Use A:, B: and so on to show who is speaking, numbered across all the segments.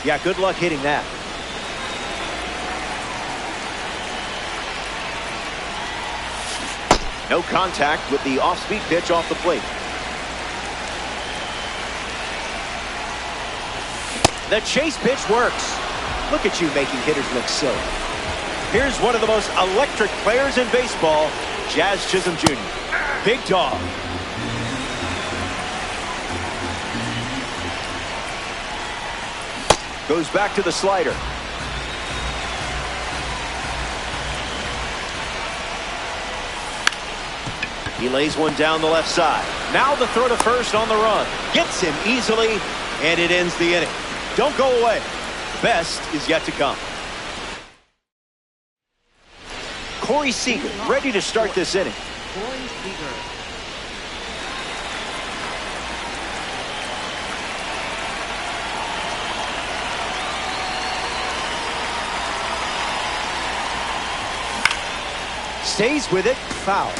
A: Yeah, good luck hitting that. No contact with the off-speed pitch off the plate. The chase pitch works. Look at you making hitters look silly. Here's one of the most electric players in baseball, Jazz Chisholm Jr. Big dog. Goes back to the slider. He lays one down the left side. Now the throw to first on the run. Gets him easily, and it ends the inning. Don't go away. Best is yet to come. Corey Seager ready to start this inning.
B: Corey Seager.
A: Stays with it. Foul.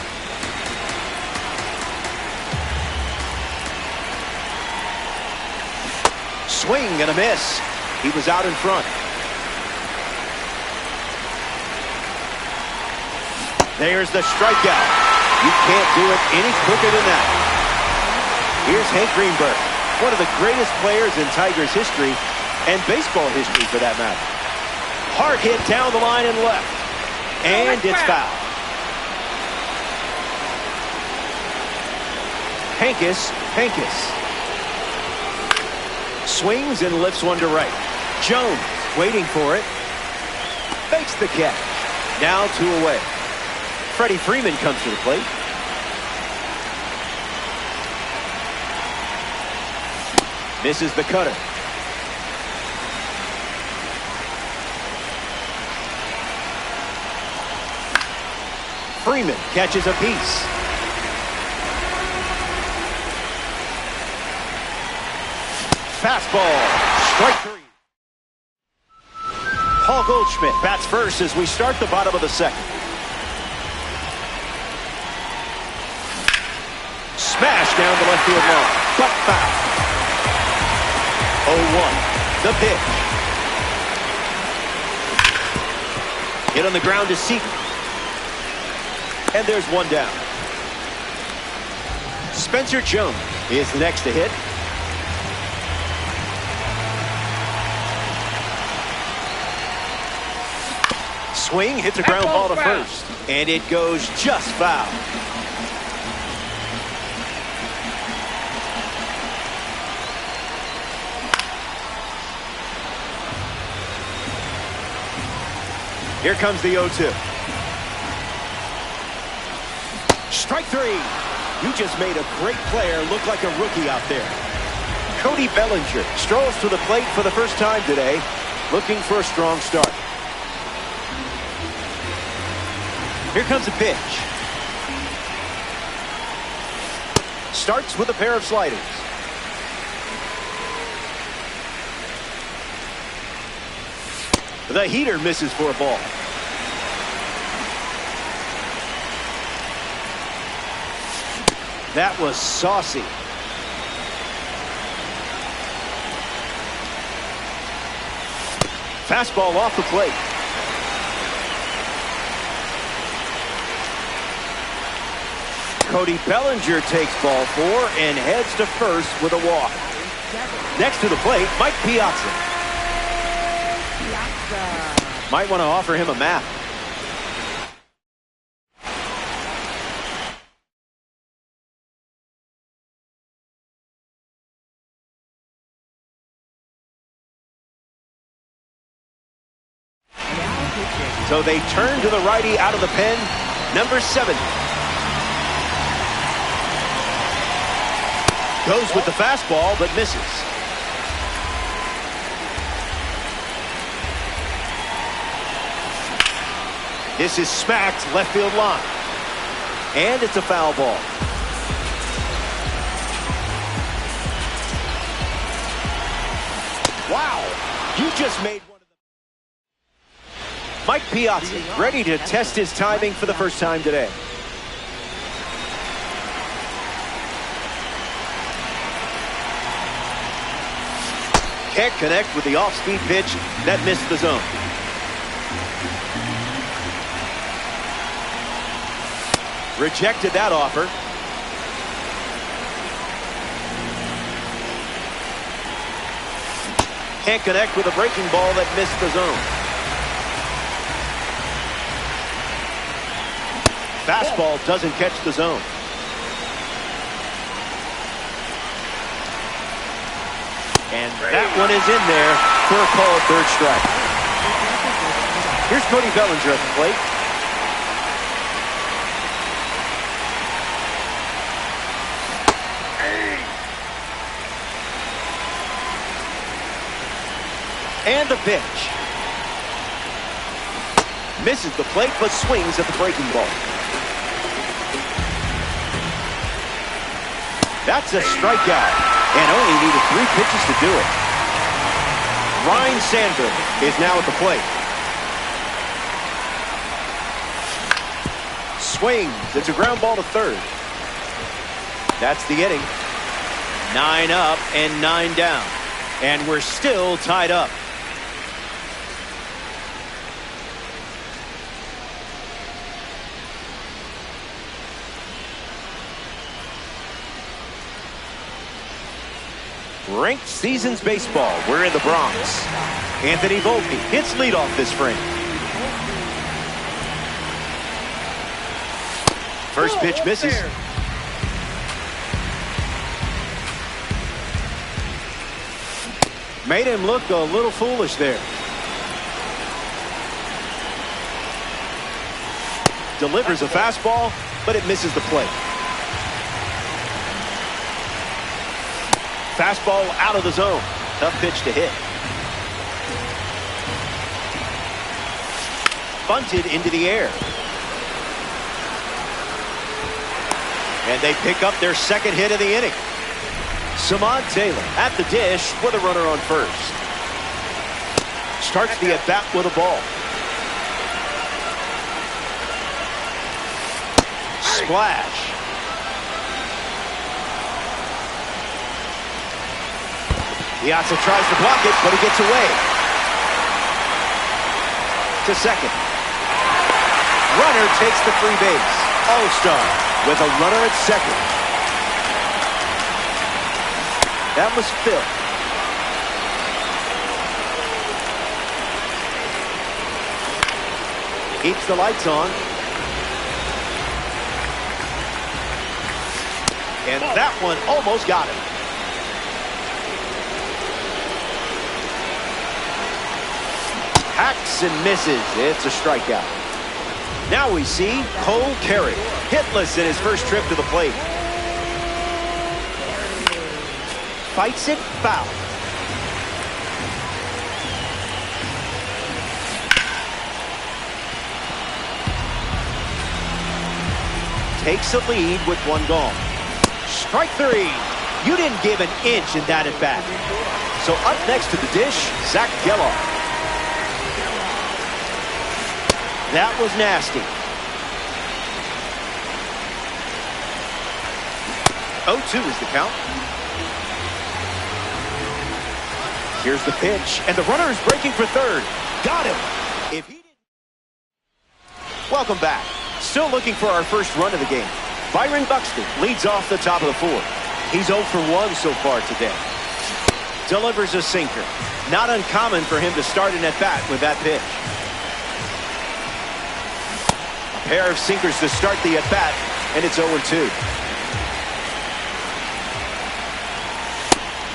A: Swing and a miss. He was out in front. There's the strikeout. You can't do it any quicker than that. Here's Hank Greenberg, one of the greatest players in Tigers history and baseball history for that matter. Hard hit down the line and left. And it's foul. Hankus. Swings and lifts one to right. Jones waiting for it. Fakes the catch. Now 2 away. Freddie Freeman comes to the plate. Misses the cutter. Freeman catches a piece. Fastball. Strike 3. Paul Goldschmidt bats first as we start the bottom of the second. Smash down the left field line, but foul. 0-1. The pitch. Hit on the ground to Seaton. And there's one down. Spencer Jones is the next to hit. Swing, hits a ground ball to first. And it goes just foul. Here comes the 0-2. Strike 3. You just made a great player look like a rookie out there. Cody Bellinger strolls to the plate for the first time today, looking for a strong start. Here comes a pitch. Starts with a pair of sliders. The heater misses for a ball. That was saucy. Fastball off the plate. Cody Bellinger takes ball 4 and heads to first with a walk. Next to the plate, Mike Piazza. Might want to offer him a map. So they turn to the righty out of the pen, number 7. Goes with the fastball, but misses. This is smacked left field line. And it's a foul ball. Wow, you just made one of the... Mike Piazza ready to test his timing for the first time today. Can't connect with the off-speed pitch that missed the zone. Rejected that offer. Can't connect with a breaking ball that missed the zone. Fastball doesn't catch the zone. And that one is in there for a called third strike. Here's Cody Bellinger at the plate. And the pitch. Misses the plate, but swings at the breaking ball. That's a strikeout, and only needed 3 pitches to do it. Ryne Sandberg is now at the plate. Swings. It's a ground ball to third. That's the inning. 9 up and 9 down. And we're still tied up. Ranked Seasons Baseball. We're in the Bronx. Anthony Volpe hits leadoff this frame. First pitch misses. Made him look a little foolish there. Delivers a fastball, but it misses the plate. Fastball out of the zone. Tough pitch to hit. Bunted into the air. And they pick up their second hit of the inning. Samad Taylor at the dish with a runner on first. Starts the at-bat with a ball. Splash. Piazza tries to block it, but he gets away. To second. Runner takes the free base. All-Star with a runner at second. That was Phil. Keeps the lights on. And that one almost got him. Hacks and misses. It's a strikeout. Now we see Cole Carey hitless in his first trip to the plate. Fights it foul. Takes a lead with 1 gone. Strike 3. You didn't give an inch in that at bat. So up next to the dish, Zach Gelof. That was nasty. 0-2 is the count. Here's the pitch, and the runner is breaking for third. Got him. If he didn't... Welcome back. Still looking for our first run of the game. Byron Buxton leads off the top of the 4th. He's 0 for 1 so far today. Delivers a sinker. Not uncommon for him to start an at-bat with that pitch. Pair of sinkers to start the at-bat, and it's 0-2.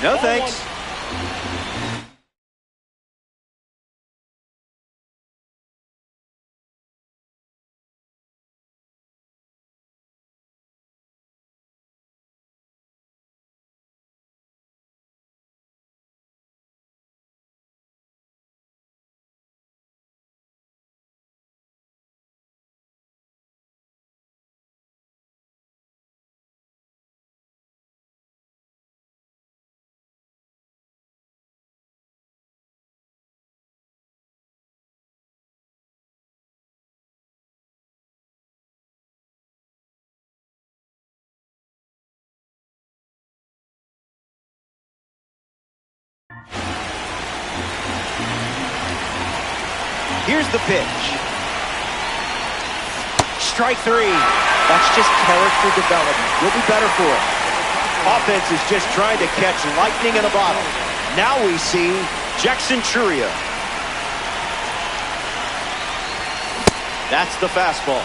A: No thanks. Here's the pitch. Strike three.
B: That's just character development.
A: Will be better for it. Offense is just trying to catch lightning in a bottle. Now we see Jackson Chourio. That's the fastball.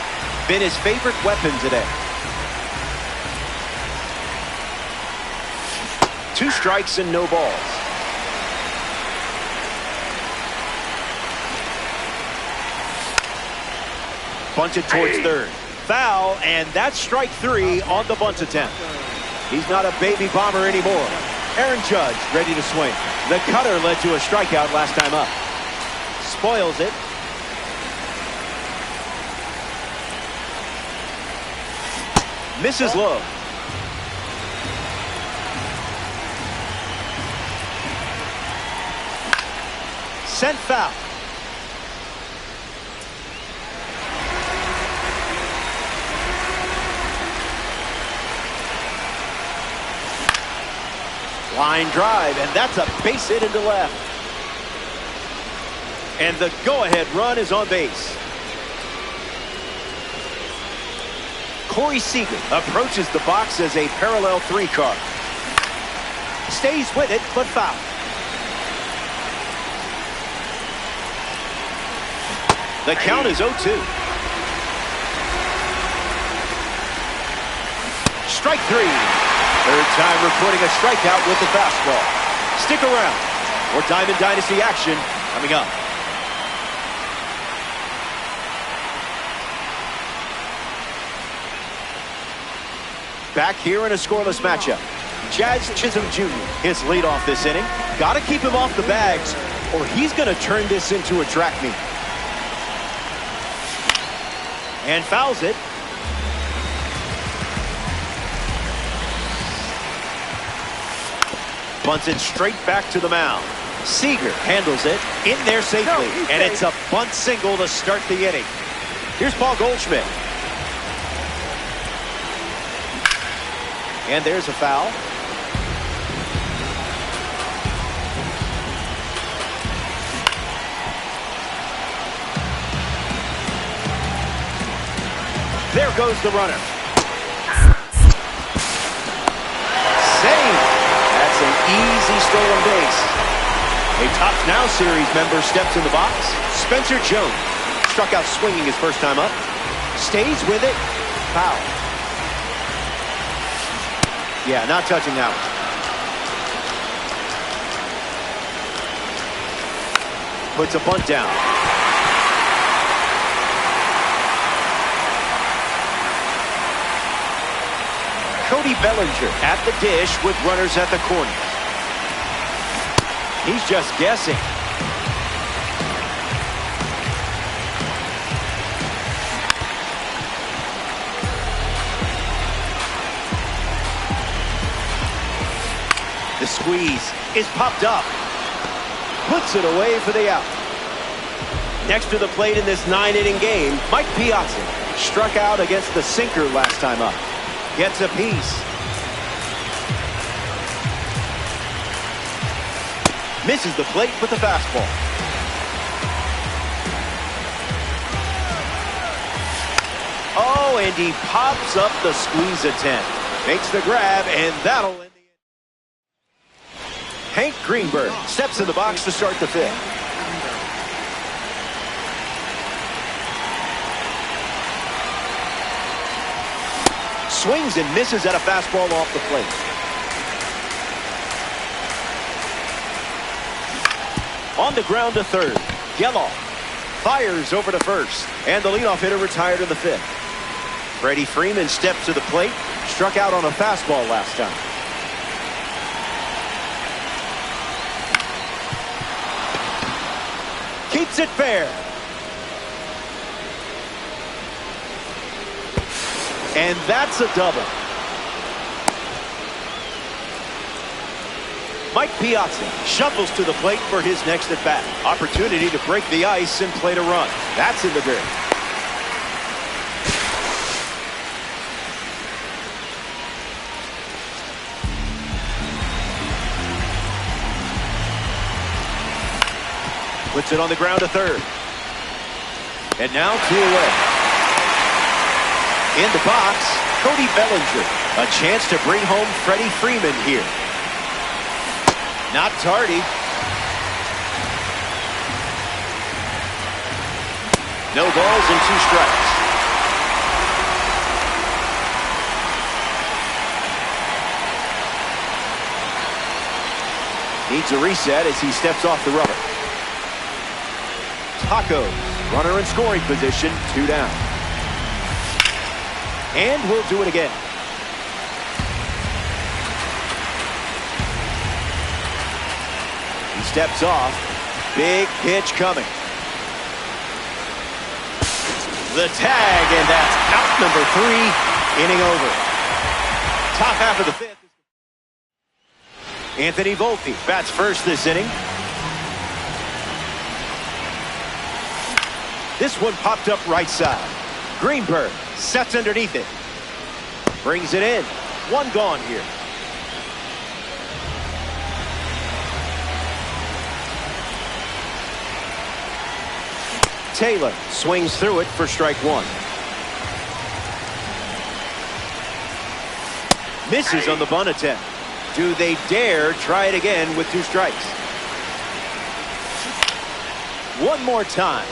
A: Been his favorite weapon today. 2 strikes and no balls. Bunted towards third. Foul, and that's strike 3 on the bunt attempt. He's not a baby bomber anymore. Aaron Judge ready to swing. The cutter led to a strikeout last time up. Spoils it. Misses low. Sent foul. Line drive, and that's a base hit into left. And the go-ahead run is on base. Corey Seager approaches the box as a parallel 3 car. Stays with it, but foul. The count is 0-2. Strike 3. Third time recording a strikeout with the fastball. Stick around. More Diamond Dynasty action coming up. Back here in a scoreless matchup. Jazz Chisholm Jr., his leadoff this inning. Got to keep him off the bags, or he's going to turn this into a track meet. And fouls it. Bunts it straight back to the mound. Seager handles it in there safely, and it's a bunt single to start the inning. Here's Paul Goldschmidt. And there's a foul. There goes the runner. Save. That's an easy stolen base. A Tops Now Series member steps in the box. Spencer Jones struck out swinging his first time up. Stays with it. Foul. Yeah, not touching that one. Puts a bunt down. Cody Bellinger at the dish with runners at the corner. He's just guessing. The squeeze is popped up. Puts it away for the out. Next to the plate in this 9-inning game, Mike Piazza struck out against the sinker last time up. Gets a piece. Misses the plate with the fastball. Oh, and he pops up the squeeze attempt. Makes the grab, and that'll end the inning. Hank Greenberg steps in the box to start the 5th. Swings and misses at a fastball off the plate. On the ground to third. Geloff fires over to first. And the leadoff hitter retired in the 5th. Freddie Freeman steps to the plate. Struck out on a fastball last time. Keeps it fair. And that's a double. Mike Piazza shuffles to the plate for his next at-bat. Opportunity to break the ice and plate a run. That's in the dirt. Puts it on the ground to third. And now 2 away. In the box, Cody Bellinger. A chance to bring home Freddie Freeman here. Not tardy. No balls and 2 strikes. Needs a reset as he steps off the rubber. Tacos, runner in scoring position, 2 down. And we'll do it again. He steps off. Big pitch coming. The tag, and that's out number 3, inning over. Top half of the 5th. Anthony Volpe bats first this inning. This one popped up right side. Greenberg sets underneath it. Brings it in. 1 gone here. Taylor swings through it for strike 1. Misses on the bunt attempt. Do they dare try it again with 2 strikes? One more time.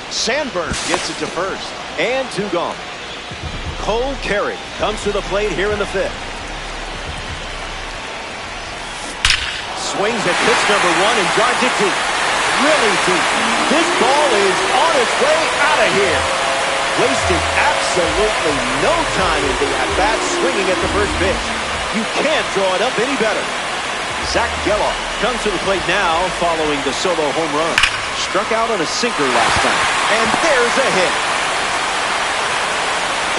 A: Sandberg gets it to first. And 2 gone. Cole Carey comes to the plate here in the 5th. Swings at pitch number 1 and drives it deep. Really deep. This ball is on its way out of here. Wasted absolutely no time in the at-bat, swinging at the first pitch. You can't draw it up any better. Zach Gelof comes to the plate now following the solo home run. Struck out on a sinker last time. And there's a hit.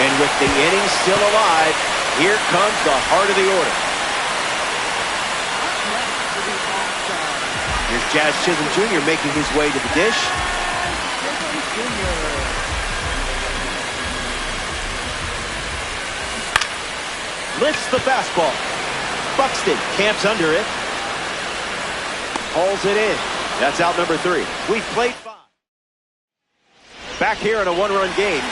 A: And with the inning still alive, here comes the heart of the order. Here's Jazz Chisholm Jr. making his way to the dish. Lifts the fastball. Buxton camps under it. Hauls it in. That's out number 3. We've played 5. Back here in a 1-run game,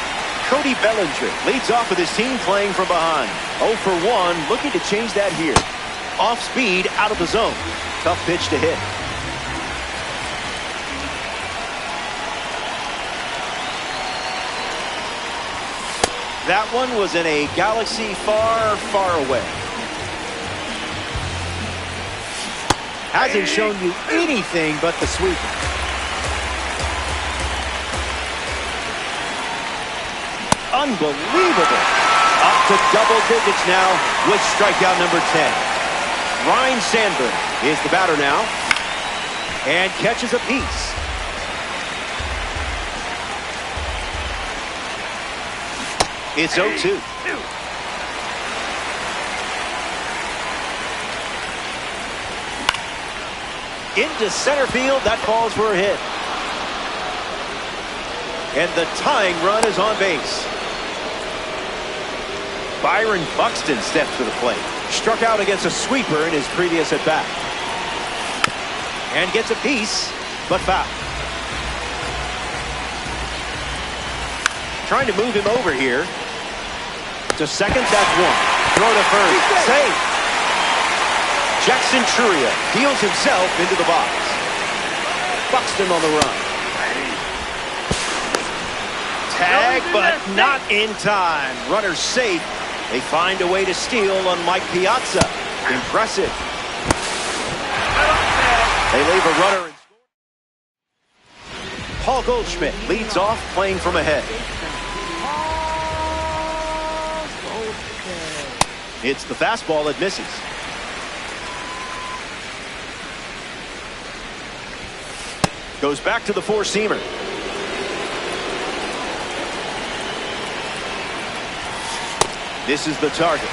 A: Cody Bellinger leads off with his team playing from behind. 0 for 1, looking to change that here. Off speed, out of the zone. Tough pitch to hit. That one was in a galaxy far, far away. Hasn't shown you anything but the sweeper. Unbelievable. Up to double digits now with strikeout number 10. Ryne Sandberg is the batter now and catches a piece. It's 0-2. Into center field, that falls for a hit. And the tying run is on base. Byron Buxton steps to the plate. Struck out against a sweeper in his previous at-bat. And gets a piece, but foul. Trying to move him over here. To second, that's 1. Throw to first. Save. Jackson Chourio heels himself into the box. Buxton on the run. Tag, but not in time. Runner safe. They find a way to steal on Mike Piazza. Impressive. They leave a runner in. Paul Goldschmidt leads off, playing from ahead. It's the fastball that misses. Goes back to the 4-seamer. This is the target.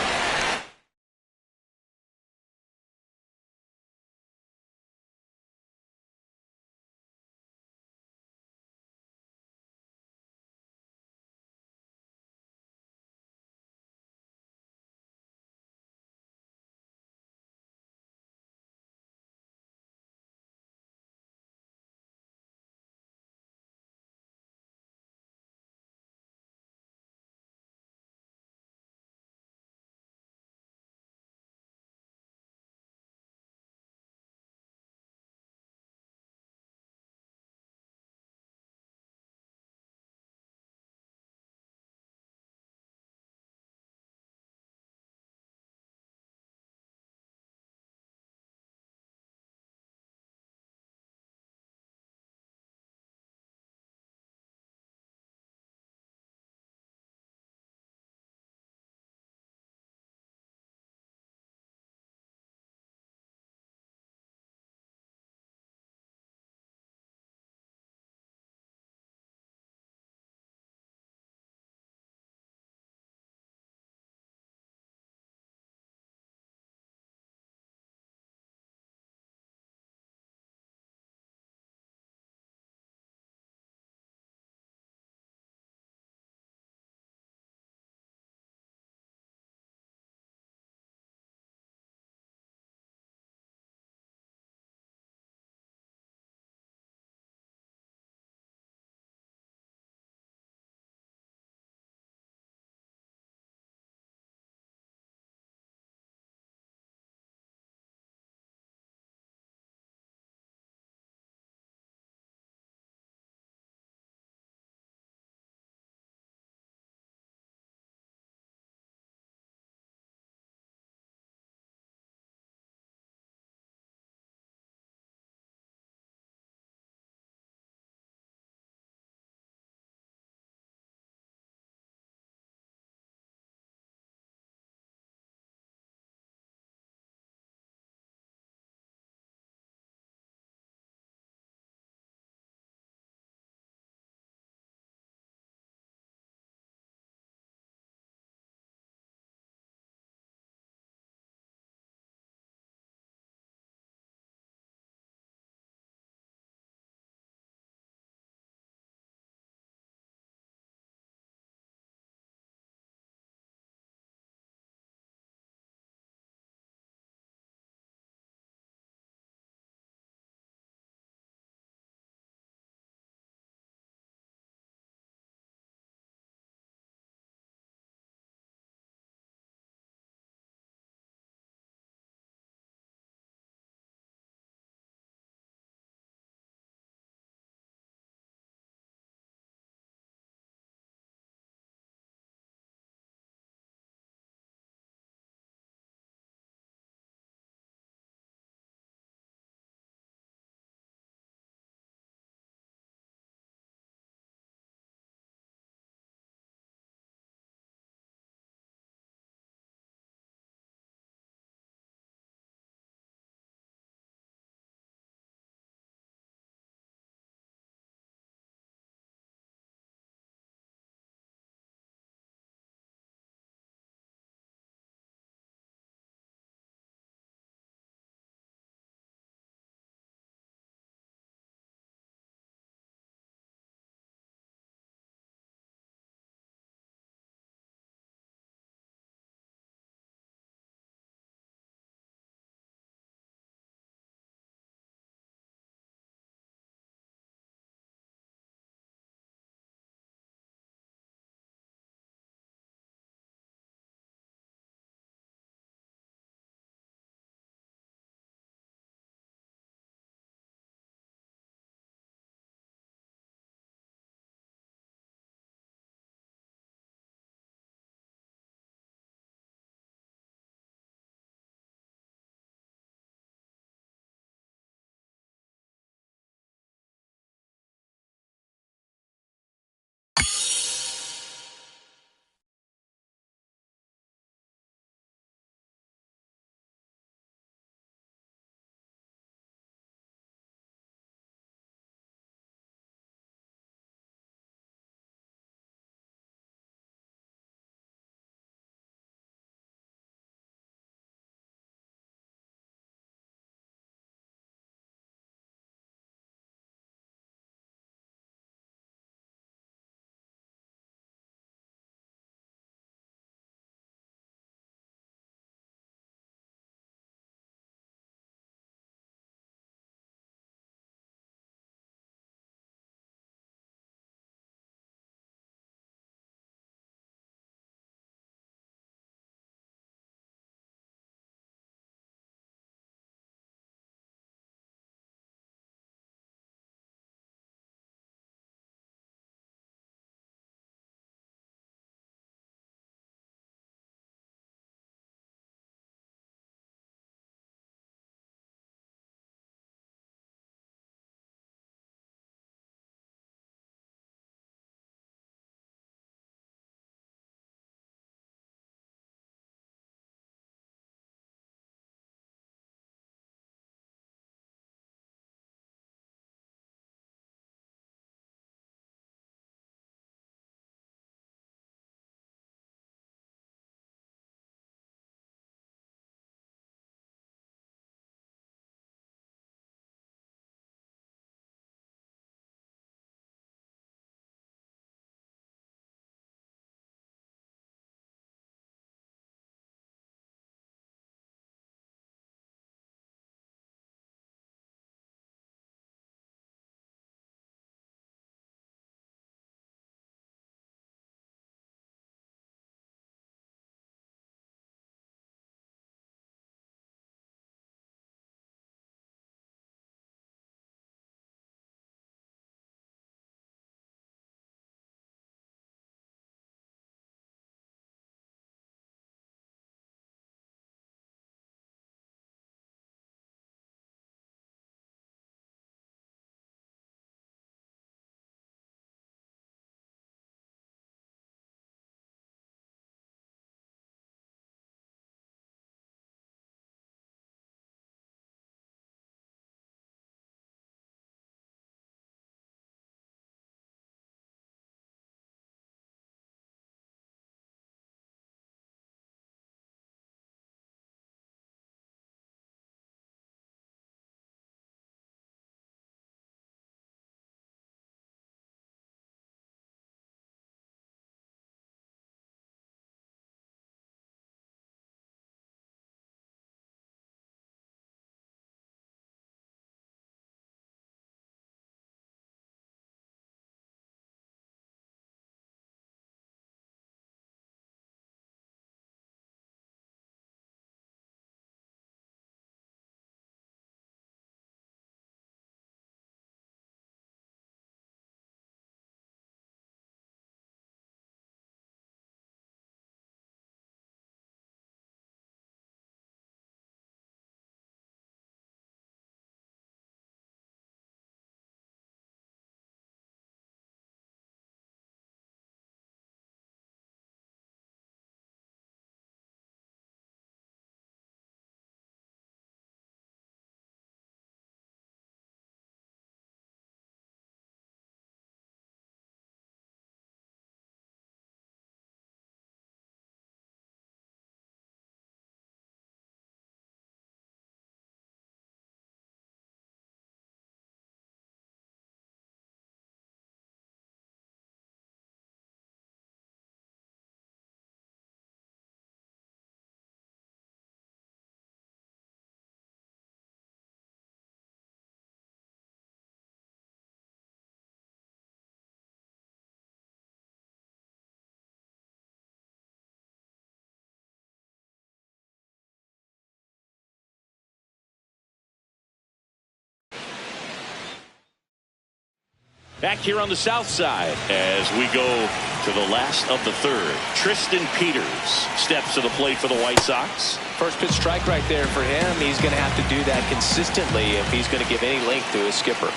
C: Back here on the south side as we go to the last of the third. Tristan Peters steps to the plate for the White Sox.
B: First pitch strike right there for him. He's going to have to do that consistently if he's going to give any length to his skipper.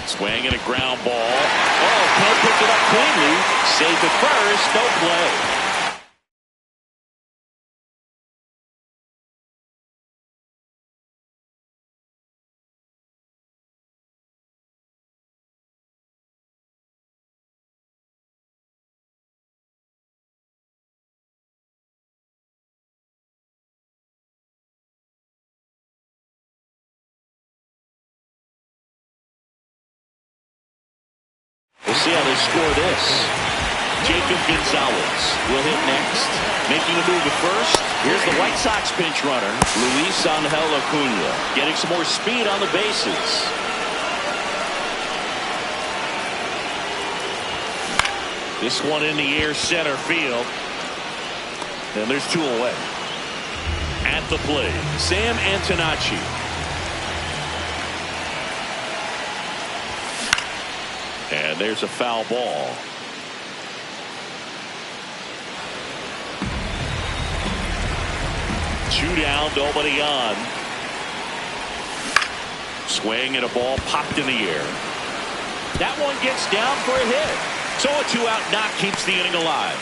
C: Swing and a ground ball. Oh, Cole picked it up cleanly. Safe at first. No play. We'll see how they score this. Jacob Gonzalez will hit next. Making a move at first. Here's the White Sox pinch runner, Luis Angel Acuna, getting some more speed on the bases. This one in the air, center field. And there's two away. At the plate, Sam Antonacci. And there's a foul ball. Two down, nobody on. Swing and a ball popped in the air. That one gets down for a hit. So a two-out knock keeps the inning alive.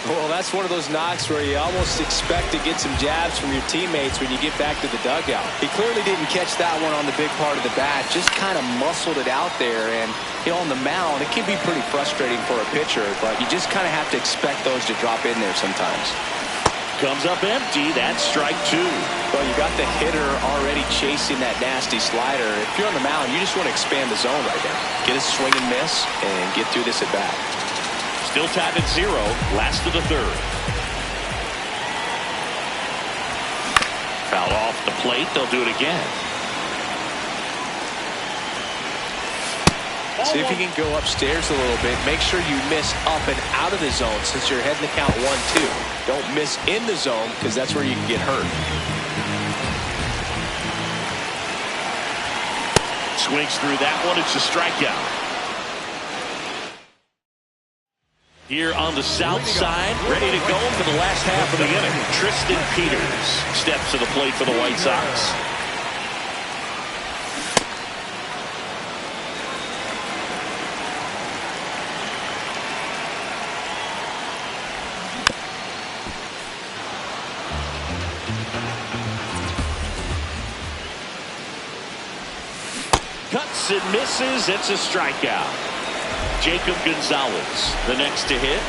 B: Well, that's one of those knocks where you almost expect to get some jabs from your teammates when you get back to the dugout. He clearly didn't catch that one on the big part of the bat, just kind of muscled it out there. And on the mound, it can be pretty frustrating for a pitcher, but you just kind of have to expect those to drop in there sometimes.
C: Comes up empty. That's strike two.
B: Well, you got the hitter already chasing that nasty slider. If you're on the mound, you just want to expand the zone right there. Get a swing and miss and get through this at bat.
C: Still tied at 0. Last of the third. Foul off the plate. They'll do it again.
B: See if you can go upstairs a little bit. Make sure you miss up and out of the zone since you're heading to count 1-2. Don't miss in the zone because that's where you can get hurt.
C: Swings through that one. It's a strikeout. Here on the south side, ready to go for the last half of the inning. Tristan Peters steps to the plate for the White Sox. Cuts and misses. It's a strikeout. Jacob Gonzalez, the next to hit.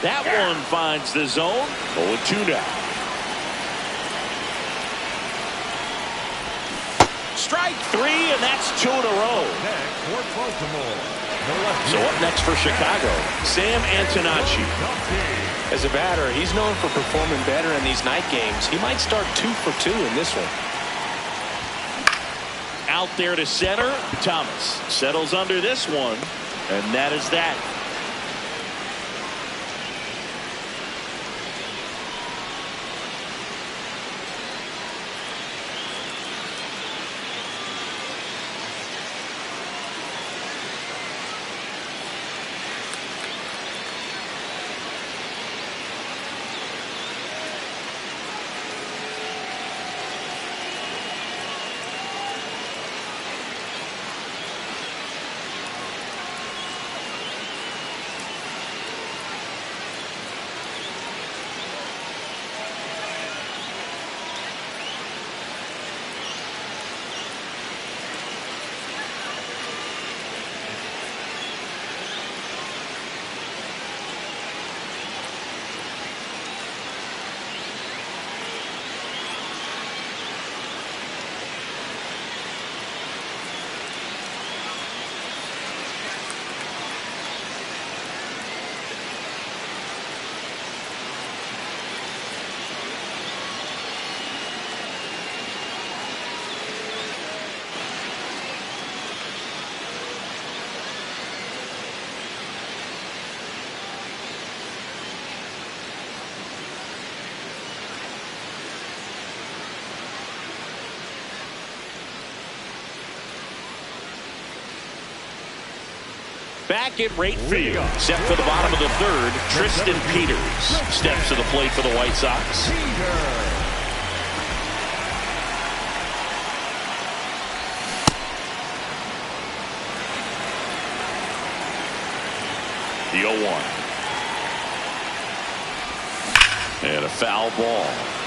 C: That one finds the zone. 0-2 now. Strike three, and that's 2 in a row. So up next for Chicago, Sam Antonacci.
B: As a batter, he's known for performing better in these night games. He might start 2 for 2 in this one.
C: Out there to center. Thomas settles under this one, and that is that. back in right field. Set for the bottom of the third, Tristan Peters steps to the plate for the White Sox. The 0-1. And a foul ball.